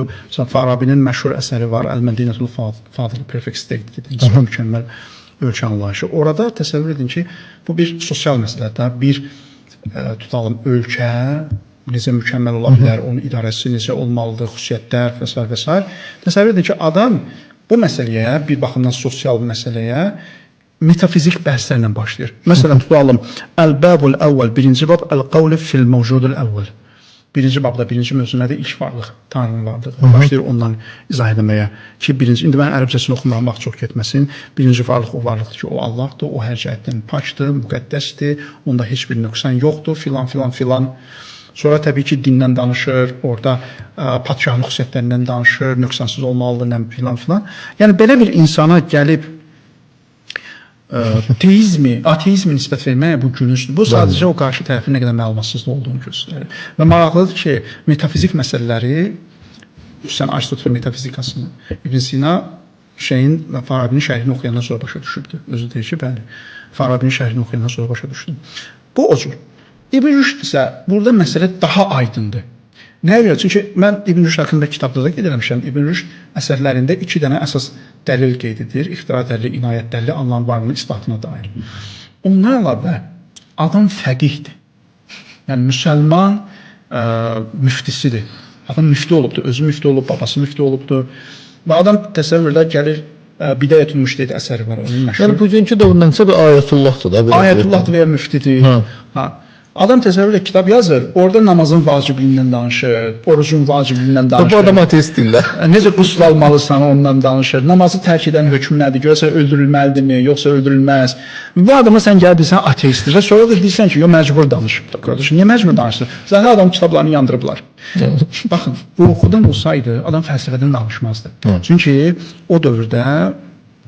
Mesela Farabinin məşhur əsəri var, Əl-Mədinətul Fadil, Perfect State dediğimiz mükəmməl ölçü anlayışı. Orada təsəvvür edin ki, bu bir sosial məsələdir. Bir tutalım ölkə necə mükəmməl ola bilər, onun idarəsi necə olmalıdır, xüsusiyyətlər və s. və s. Təsəvvür edin ki, adam bu məsələyə, bir baxımdan sosial məsələyə metafizik bəhslərlə başlayır. Məsələn, tutalım Əl-Bəbul Əvvəl, birinci bab, Əl-Qavli fil-Mevcudul Əvvəl. Birinci babda, birinci mövzu nədir? İlk varlıq, Tanrının varlığı. Başlayır ondan izah etməyə ki, indi mən ərəbcəsini oxumağım vaxt çox getməsin. Birinci varlıq o varlıqdır ki, o Allahdır, o hər cəhətdən paçdır, müqəddəsdir, onda heç bir nöqsan yoxdur, filan, filan, filan. Sonra təbii ki, dindən danışır, orada padşahın xüsusiyyətlərindən danışır, nöqsansız olmalıdır, filan, filan. Yəni, belə bir insana gəlib ateizmi nisbət vermək bu gülüncdür. Bu sadəcə o qarşı tərəfin nə qədər məlumatsızlıq olduğunu göstərir. Və maraqlıdır ki, metafizik məsələləri, xüsusən Aristotelin metafizikasını, İbn Sina Farabinin şərhini oxuyandan sonra başa düşürdü. Özü deyir ki, bəli, Farabinin şərhini oxuyandan sonra başa düşdüm. Bu o cür. İbn Rüşd isə burada məsələ daha aydındır. Nəyə görə? Çünki mən İbn Rüşd haqqında kitabda da qeyd eləmişəm. İbn Rüşd əsərlərində 2 dənə əsas dəlil qeyd edir. İxtira dəlili, inayət dəlili, Allahın varlığının isbatına dair. Ondan əlavə adam fəqihdir. Yəni müsəlman müftisidir. Adam müftü olubdur, özü müftü olub, babası müftü olubdur. Və adam təsəvvürlə gəlir, Bidayətül Müştəhid əsəri var, onun məşhur. Yəni bugünkü dövrdə bir ayətullahdır da. Ayətullahdır və ya müftidir. Adam təsəvvürlə kitab yazır, orada namazın vacibliyindən danışır, orucun vacibliyindən danışır. Bu adam ateist deyirlər. Necə qusl almalısan ondan danışır. Namazı tərk edən hökm nədir? Görəsən öldürülməlidirmi, yoxsa öldürülməz? Bu adama sən gəl deyirsən ateistdir. Sonra da deyirsən ki, yox məcbur danışıb. Qardaşım, niyə məcbur danışır? Zaten adam kitablarını yandırıblar. Baxın, bu oxudan olsaydı adam fəlsəfədən danışmazdı. Çünki o dövrdə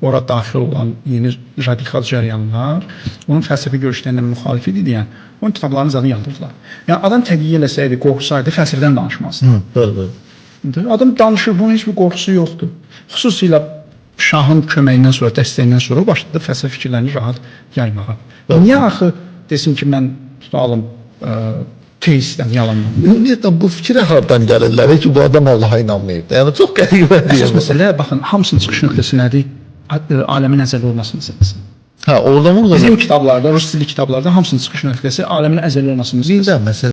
ora daxil olan yeni radikal cərəyanlar onun fəlsəfi görüşlərinə müxalif idi deyən onun kitablarını zaten yandırdılar. Yəni adam təqiyyə eləsəydi, qorxsaydı fəlsəfədən danışmazdı. Adam danışır, bunun heç bir qorxusu yoxdur. Xüsusilə şahın köməyindən sonra, dəstəyindən sonra başladı fəlsəfi fikirlərini rahat yaymağa. Niyə axı desin ki, mən tutalım teistəm, yalanlam? Ümumiyyətlə bu fikrə hardan gəlirlər ki, bu adam Allaha inanmayıb? Yəni çox qəribədir. Əsas məsələ, baxın, hamısının çıxış nöqtəsi nədir? Aləmin əzəli olması məsələsi. Oradan Bizim kitablarda, rus dilli kitablarda hamısının çıxış nöqtəsi aləmin əzəli olması məsələsi. Məsələ